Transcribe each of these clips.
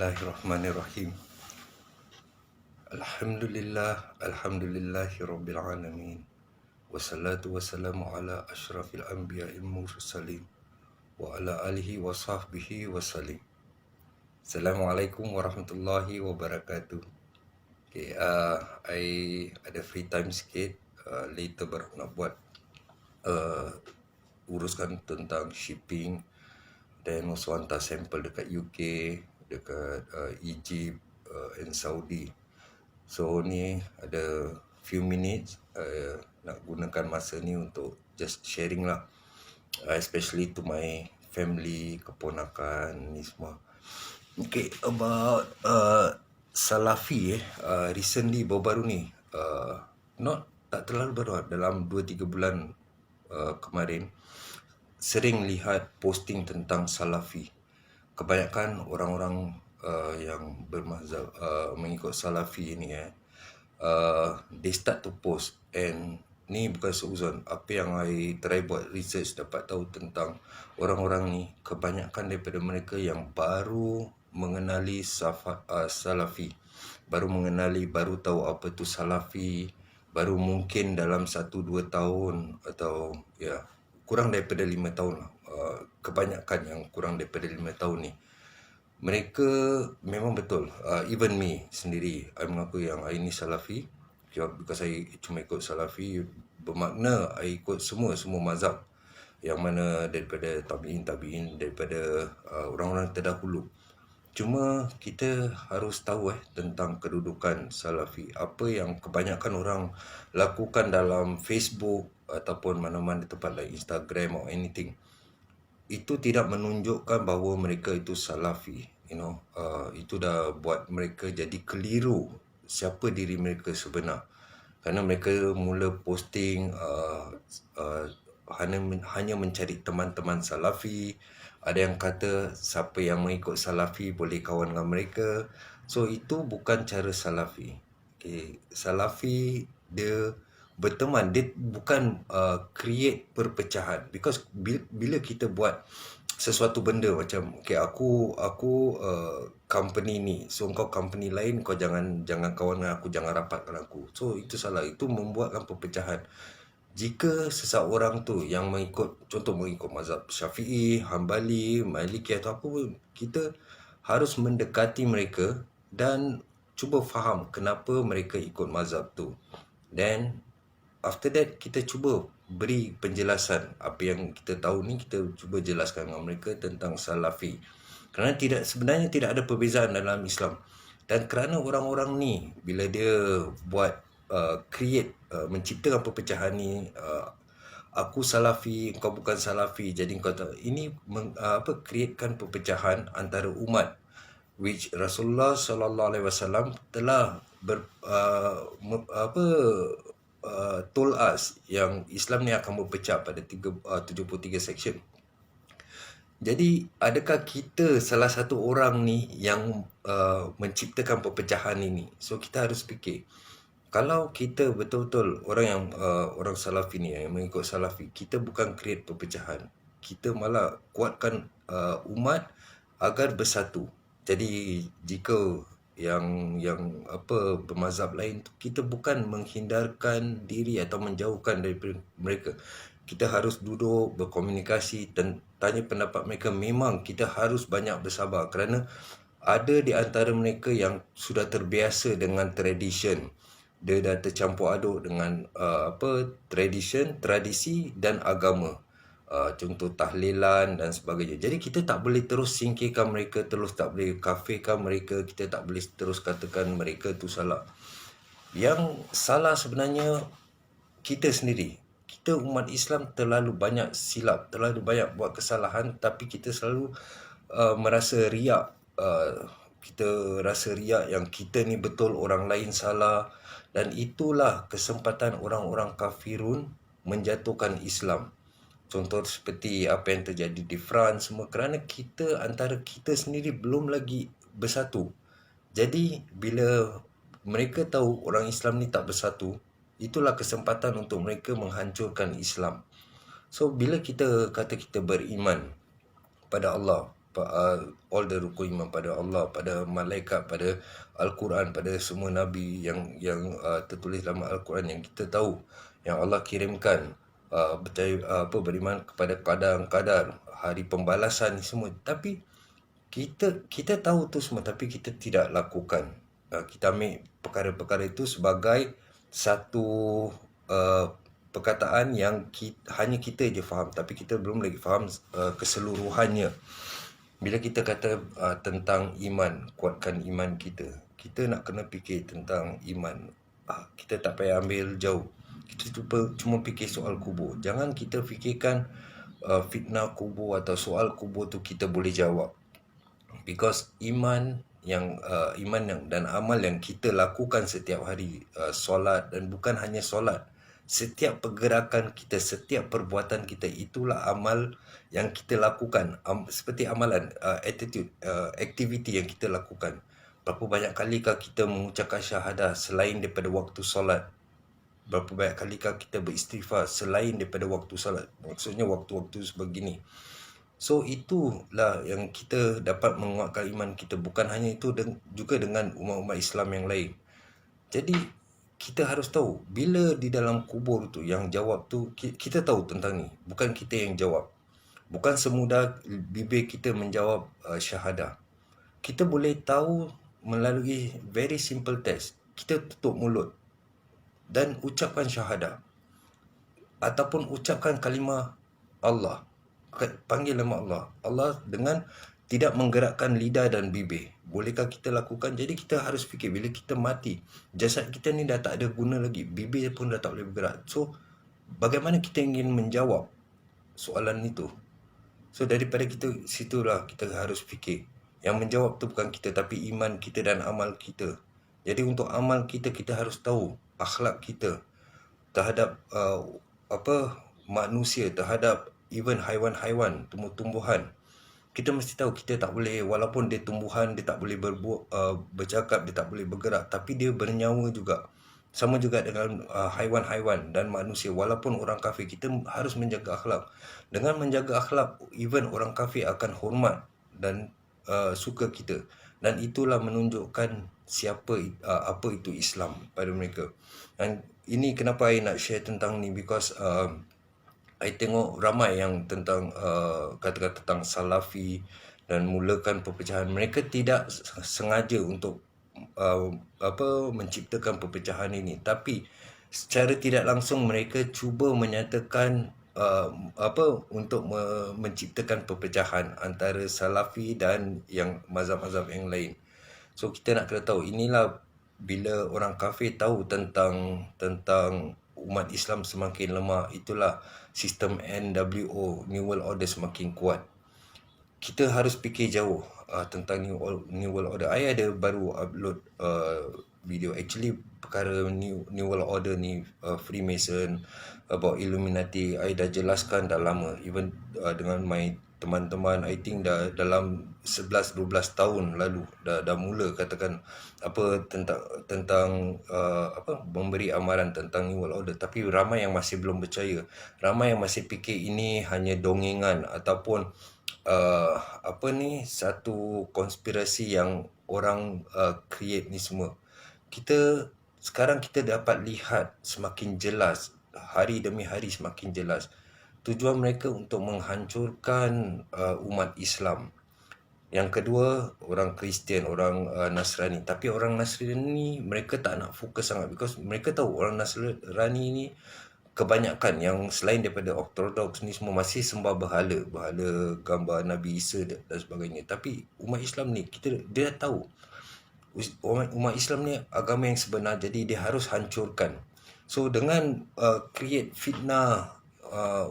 Bismillahirrahmanirrahim. Alhamdulillahi rabbil alamin. Wassalatu wassalamu ala asyrafil anbiya'il mursalin wa ala alihi wa sahbihi wasallim. Assalamualaikum warahmatullahi wabarakatuh. Okay, I ada free time sikit. Later baru nak buat uruskan tentang shipping dan also hantar sampel dekat UK, dekat Egypt and Saudi. So ni ada few minutes nak gunakan masa ni untuk just sharing lah, especially to my family, keponakan ni semua. Okay, about Salafi recently baru-baru ni, tak terlalu baru, dalam 2-3 bulan kemarin sering lihat posting tentang Salafi. Kebanyakan orang-orang yang bermazhab mengikut Salafi ni they start to post, and ni bukan seuzon. Apa yang I try buat research, dapat tahu tentang orang-orang ni, kebanyakan daripada mereka yang baru mengenali Salafi, baru tahu apa tu Salafi, baru mungkin dalam 1-2 tahun atau kurang daripada 5 tahun lah. Kebanyakan yang kurang daripada 5 tahun ni, mereka memang betul, even me sendiri, I mengaku yang I ni Salafi, because I cuma ikut Salafi bermakna I ikut semua mazhab yang mana daripada tabi'in, daripada orang-orang terdahulu. Cuma kita harus tahu tentang kedudukan Salafi. Apa yang kebanyakan orang lakukan dalam Facebook ataupun mana-mana tempat like Instagram or anything, itu tidak menunjukkan bahawa mereka itu Salafi. Itu dah buat mereka jadi keliru siapa diri mereka sebenar. Kerana mereka mula posting hanya mencari teman-teman Salafi. Ada yang kata siapa yang mengikut Salafi boleh kawan dengan mereka. So itu bukan cara Salafi. Okay. Salafi dia berteman, dia bukan create perpecahan. Because bila kita buat sesuatu benda macam aku company ni, so kau company lain, kau jangan kawan dengan aku, jangan rapat dengan aku. So itu salah, itu membuatkan perpecahan. Jika seseorang tu yang mengikut mazhab Syafi'i, Hambali, Maliki atau apa pun, kita harus mendekati mereka dan cuba faham kenapa mereka ikut mazhab tu. Then after that, kita cuba beri penjelasan apa yang kita tahu ni, kita cuba jelaskan dengan mereka tentang Salafi. Kerana sebenarnya tidak ada perbezaan dalam Islam. Dan kerana orang-orang ni, bila dia buat menciptakan perpecahan ni, aku Salafi, kau bukan Salafi, jadi kau tahu, ini createkan perpecahan antara umat, which Rasulullah SAW telah told us yang Islam ni akan berpecah pada 73 section. Jadi adakah kita salah satu orang ni yang menciptakan perpecahan ini? So kita harus fikir, kalau kita betul-betul orang Salafi ni yang mengikut Salafi, kita bukan create perpecahan, kita malah kuatkan umat agar bersatu. Jadi jika yang bermazhab lain tu, kita bukan menghindarkan diri atau menjauhkan daripada mereka. Kita harus duduk berkomunikasi dan tanya pendapat mereka. Memang kita harus banyak bersabar, kerana ada di antara mereka yang sudah terbiasa dengan tradition. Dia dah tercampur aduk dengan tradisi dan agama. Contoh tahlilan dan sebagainya. Jadi kita tak boleh terus singkirkan mereka, terus tak boleh kafirkan mereka, kita tak boleh terus katakan mereka tu salah. Yang salah sebenarnya kita sendiri. Kita umat Islam terlalu banyak silap, terlalu banyak buat kesalahan, tapi kita selalu merasa riak. Kita rasa riak yang kita ni betul, orang lain salah. Dan itulah kesempatan orang-orang kafirun menjatuhkan Islam. Contoh seperti apa yang terjadi di France semua, kerana antara kita sendiri belum lagi bersatu. Jadi bila mereka tahu orang Islam ni tak bersatu, itulah kesempatan untuk mereka menghancurkan Islam. So bila kita kata kita beriman pada Allah, all the rukun iman pada Allah, pada malaikat, pada Al-Quran, pada semua nabi yang tertulis dalam Al-Quran yang kita tahu yang Allah kirimkan, beriman kepada kadar hari pembalasan ni semua. Tapi kita tahu tu semua tapi kita tidak lakukan. Kita ambil perkara-perkara itu sebagai satu perkataan yang hanya kita je faham, tapi kita belum lagi faham keseluruhannya. Bila kita kata tentang iman, kuatkan iman kita, kita nak kena fikir tentang iman. Kita tak payah ambil jauh. Kita cuma fikir soal kubur. Jangan kita fikirkan fitnah kubur atau soal kubur tu kita boleh jawab. Because iman dan amal yang kita lakukan setiap hari, solat, dan bukan hanya solat, setiap pergerakan kita, setiap perbuatan kita, itulah amal yang kita lakukan. Seperti amalan, attitude, aktiviti yang kita lakukan. Berapa banyak kalikah kita mengucapkan syahadah selain daripada waktu solat? Berapa banyak kalikah kita beristighfar selain daripada waktu solat? Maksudnya waktu-waktu sebegini. So itulah yang kita dapat menguatkan iman kita. Bukan hanya itu, juga dengan umat-umat Islam yang lain. Jadi kita harus tahu bila di dalam kubur tu yang jawab tu, kita tahu tentang ni, bukan kita yang jawab. Bukan semudah bibir kita menjawab syahadah. Kita boleh tahu melalui very simple test. Kita tutup mulut dan ucapkan syahadah, ataupun ucapkan kalimah Allah, panggil nama Allah dengan tidak menggerakkan lidah dan bibir. Bolehkah kita lakukan? Jadi kita harus fikir, bila kita mati, jasad kita ni dah tak ada guna lagi, bibir pun dah tak boleh bergerak. So bagaimana kita ingin menjawab soalan itu? So daripada situlah kita harus fikir. Yang menjawab tu bukan kita, tapi iman kita dan amal kita. Jadi untuk amal kita, kita harus tahu akhlak kita terhadap manusia, terhadap even haiwan-haiwan, tumbuh-tumbuhan. Kita mesti tahu kita tak boleh, walaupun dia tumbuhan, dia tak boleh bercakap, dia tak boleh bergerak, tapi dia bernyawa juga. Sama juga dengan haiwan-haiwan dan manusia. Walaupun orang kafir, kita harus menjaga akhlak. Dengan menjaga akhlak, even orang kafir akan hormat dan suka kita. Dan itulah menunjukkan apa itu Islam pada mereka. Dan ini kenapa saya nak share tentang ni, because I tengok ramai yang kata-kata tentang Salafi dan mulakan perpecahan. Mereka tidak sengaja untuk menciptakan perpecahan ini, tapi secara tidak langsung mereka cuba menyatakan untuk menciptakan perpecahan antara Salafi dan yang mazhab-mazhab yang lain. So kita nak kena tahu, inilah bila orang kafir tahu tentang umat Islam semakin lemah, itulah sistem NWO, New World Order, semakin kuat. Kita harus fikir jauh tentang New World Order. I ada baru upload video, actually perkara New World Order ni, Freemason, about Illuminati, I dah jelaskan dah lama, even dengan my teman-teman. I think dah dalam 11-12 tahun lalu dah mula katakan tentang memberi amaran tentang New World Order. Tapi ramai yang masih belum percaya, ramai yang masih fikir ini hanya dongengan ataupun satu konspirasi yang orang create ni semua. Sekarang kita dapat lihat semakin jelas, hari demi hari semakin jelas, tujuan mereka untuk menghancurkan umat Islam. Yang kedua, orang Kristian, orang Nasrani. Tapi orang Nasrani ni mereka tak nak fokus sangat, because mereka tahu orang Nasrani ni kebanyakan yang selain daripada Ortodoks ni semua masih sembah berhala, gambar Nabi Isa dan sebagainya. Tapi umat Islam ni, dia dah tahu umat Islam ni agama yang sebenar, jadi dia harus hancurkan. So dengan create fitnah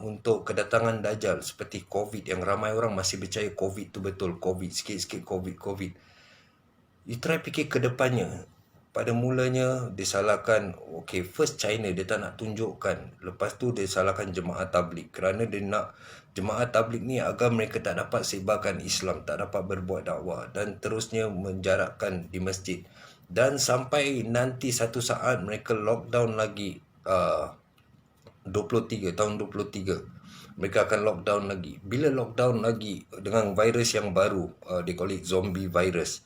untuk kedatangan Dajjal, seperti COVID, yang ramai orang masih percaya COVID tu betul, COVID, sikit-sikit COVID. You try fikir ke depannya. Pada mulanya dia salahkan, first China, dia tak nak tunjukkan. Lepas tu dia salahkan jemaah tabligh, kerana dia nak jemaah tabligh ni agar mereka tak dapat sebarkan Islam, tak dapat berbuat dakwah, dan terusnya menjarakkan di masjid. Dan sampai nanti satu saat mereka lockdown lagi, tahun 23. mereka akan lockdown lagi. Bila lockdown lagi dengan virus yang baru, they call it zombie virus,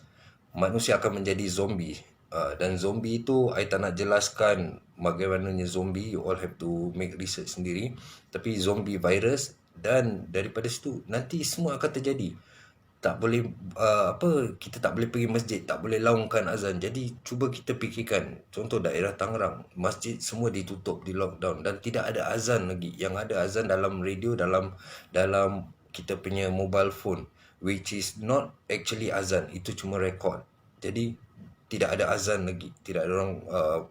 manusia akan menjadi zombie. Dan zombie itu I tak nak jelaskan bagaimananya zombie, you all have to make research sendiri. Tapi zombie virus, dan daripada situ nanti semua akan terjadi. Tak boleh kita tak boleh pergi masjid, tak boleh laungkan azan. Jadi cuba kita fikirkan, contoh daerah Tangerang, masjid semua ditutup, di lockdown, dan tidak ada azan lagi. Yang ada azan dalam radio, dalam kita punya mobile phone, which is not actually azan, itu cuma rekod. Jadi tidak ada azan lagi, tidak ada orang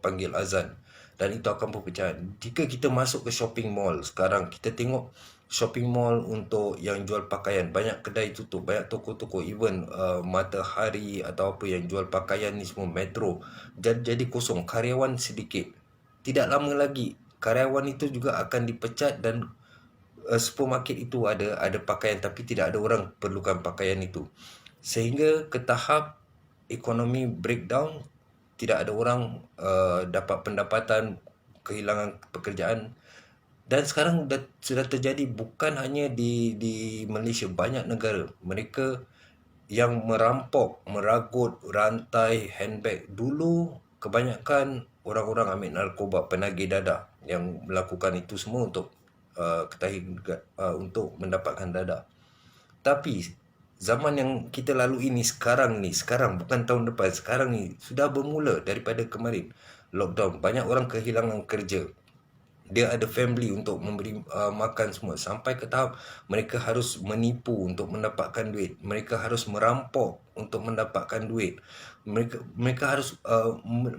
panggil azan, dan itu akan perpecahan. Jika kita masuk ke shopping mall sekarang, kita tengok shopping mall untuk yang jual pakaian, banyak kedai tutup, banyak toko-toko, even Matahari atau apa yang jual pakaian ni semua, Metro jadi kosong, karyawan sedikit. Tidak lama lagi karyawan itu juga akan dipecat, dan supermarket itu ada pakaian tapi tidak ada orang perlukan pakaian itu, sehingga ke tahap ekonomi breakdown, tidak ada orang dapat pendapatan, kehilangan pekerjaan. Dan sekarang sudah terjadi bukan hanya di Malaysia, banyak negara. Mereka yang merampok, meragut rantai handbag. Dulu kebanyakan orang-orang ambil narkoba, penagih dadah yang melakukan itu semua untuk untuk mendapatkan dadah. Tapi zaman yang kita lalui ni sekarang bukan tahun depan, sekarang ni sudah bermula daripada kemarin lockdown. Banyak orang kehilangan kerja. Dia ada family untuk memberi makan semua, sampai ke tahap mereka harus menipu untuk mendapatkan duit, mereka harus merampok untuk mendapatkan duit, mereka harus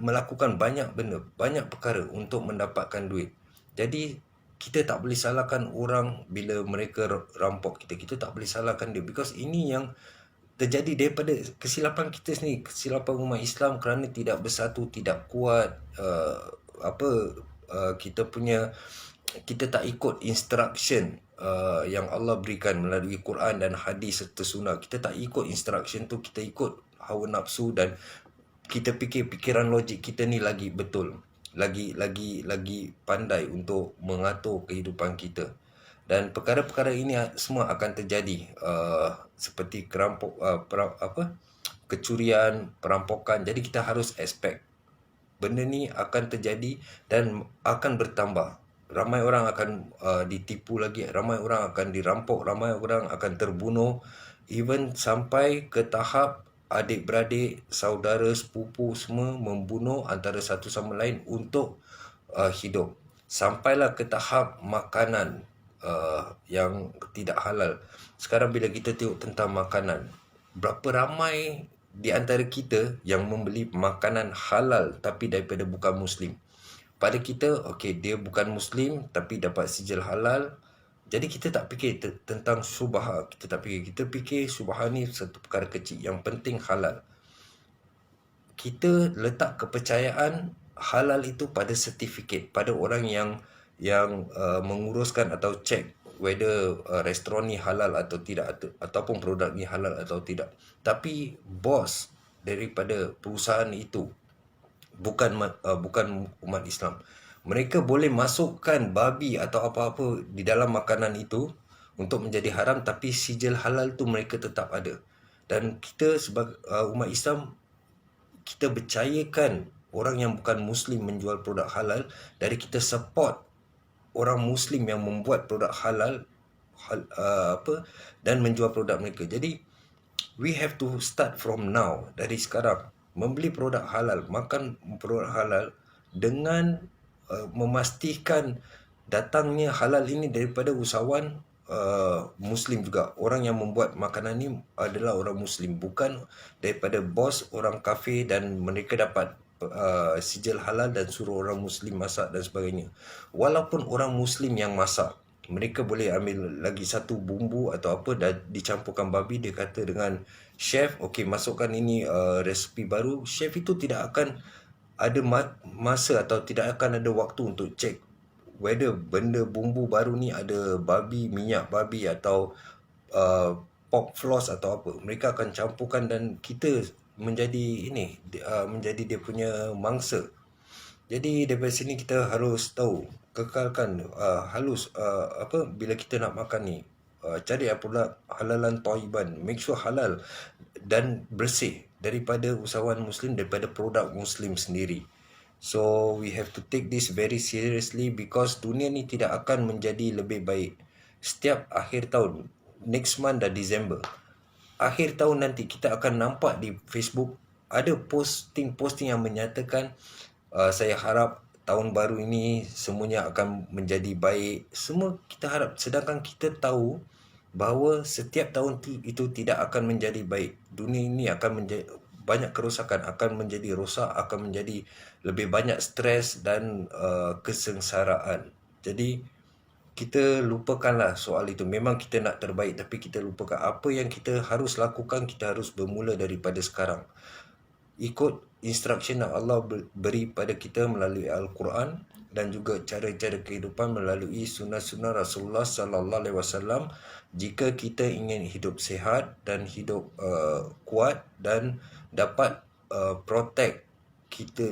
melakukan banyak benda, banyak perkara untuk mendapatkan duit. Jadi kita tak boleh salahkan orang bila mereka rampok kita tak boleh salahkan dia, because ini yang terjadi daripada kesilapan kita sendiri, kesilapan umat Islam kerana tidak bersatu, tidak kuat, kita tak ikut instruction yang Allah berikan melalui Quran dan hadis serta sunnah. Kita tak ikut instruction tu, kita ikut hawa nafsu, dan kita fikir fikiran logik kita ni lagi betul, lagi pandai untuk mengatur kehidupan kita. Dan perkara-perkara ini semua akan terjadi, seperti kecurian, perampokan. Jadi kita harus expect benda ni akan terjadi dan akan bertambah. Ramai orang akan ditipu lagi, ramai orang akan dirampok, ramai orang akan terbunuh, even sampai ke tahap adik-beradik, saudara, sepupu semua membunuh antara satu sama lain untuk hidup. Sampailah ke tahap makanan yang tidak halal. Sekarang bila kita tengok tentang makanan, berapa ramai di antara kita yang membeli makanan halal tapi daripada bukan Muslim. Pada kita, okey, dia bukan Muslim tapi dapat sijil halal. Jadi kita tak fikir tentang syubhah. Kita fikir syubhah ni satu perkara kecil. Yang penting halal. Kita letak kepercayaan halal itu pada sertifikat, pada orang yang menguruskan atau cek whether restoran ni halal atau tidak, ataupun produk ni halal atau tidak. Tapi bos daripada perusahaan itu bukan umat Islam. Mereka boleh masukkan babi atau apa-apa di dalam makanan itu untuk menjadi haram, tapi sijil halal tu mereka tetap ada. Dan kita sebagai umat Islam, kita percayakan orang yang bukan Muslim menjual produk halal, dari kita support orang Muslim yang membuat produk halal dan menjual produk mereka. Jadi we have to start from now, dari sekarang, membeli produk halal, makan produk halal, dengan memastikan datangnya halal ini daripada usahawan Muslim juga. Orang yang membuat makanan ini adalah orang Muslim, bukan daripada bos orang kafir dan mereka dapat sijil halal dan suruh orang Muslim masak dan sebagainya. Walaupun orang Muslim yang masak, mereka boleh ambil lagi satu bumbu atau apa dan dicampurkan babi. Dia kata dengan chef, okey, masukkan ini resipi baru. Chef itu tidak akan ada masa atau tidak akan ada waktu untuk cek whether benda bumbu baru ni ada babi, minyak babi atau pork floss atau apa. Mereka akan campurkan dan kita menjadi menjadi dia punya mangsa. Jadi daripada sini kita harus tahu kekalkan halus apa bila kita nak makan ni, cari pula halalan thayyiban, make sure halal dan bersih daripada usahawan muslim, daripada produk muslim sendiri. So we have to take this very seriously because dunia ni tidak akan menjadi lebih baik. Setiap akhir tahun, next month dah December, akhir tahun nanti kita akan nampak di Facebook ada posting yang menyatakan saya harap tahun baru ini semuanya akan menjadi baik. Semua kita harap, sedangkan kita tahu bahawa setiap tahun itu tidak akan menjadi baik. Dunia ini akan menjadi banyak kerosakan, akan menjadi rosak, akan menjadi lebih banyak stres dan kesengsaraan. Jadi kita lupakanlah soal itu. Memang kita nak terbaik, tapi kita lupakan apa yang kita harus lakukan. Kita harus bermula daripada sekarang. Ikut instruction yang Allah beri pada kita melalui Al-Quran dan juga cara-cara kehidupan melalui sunnah-sunnah Rasulullah sallallahu alaihi wasallam. Jika kita ingin hidup sihat dan hidup kuat dan dapat protect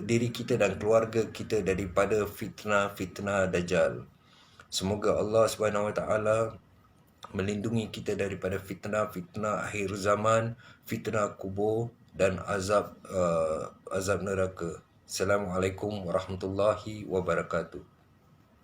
diri kita dan keluarga kita daripada fitnah Dajjal. Semoga Allah Subhanahu Wa Taala melindungi kita daripada fitnah akhir zaman, fitnah kubur dan azab neraka. Assalamualaikum warahmatullahi wabarakatuh.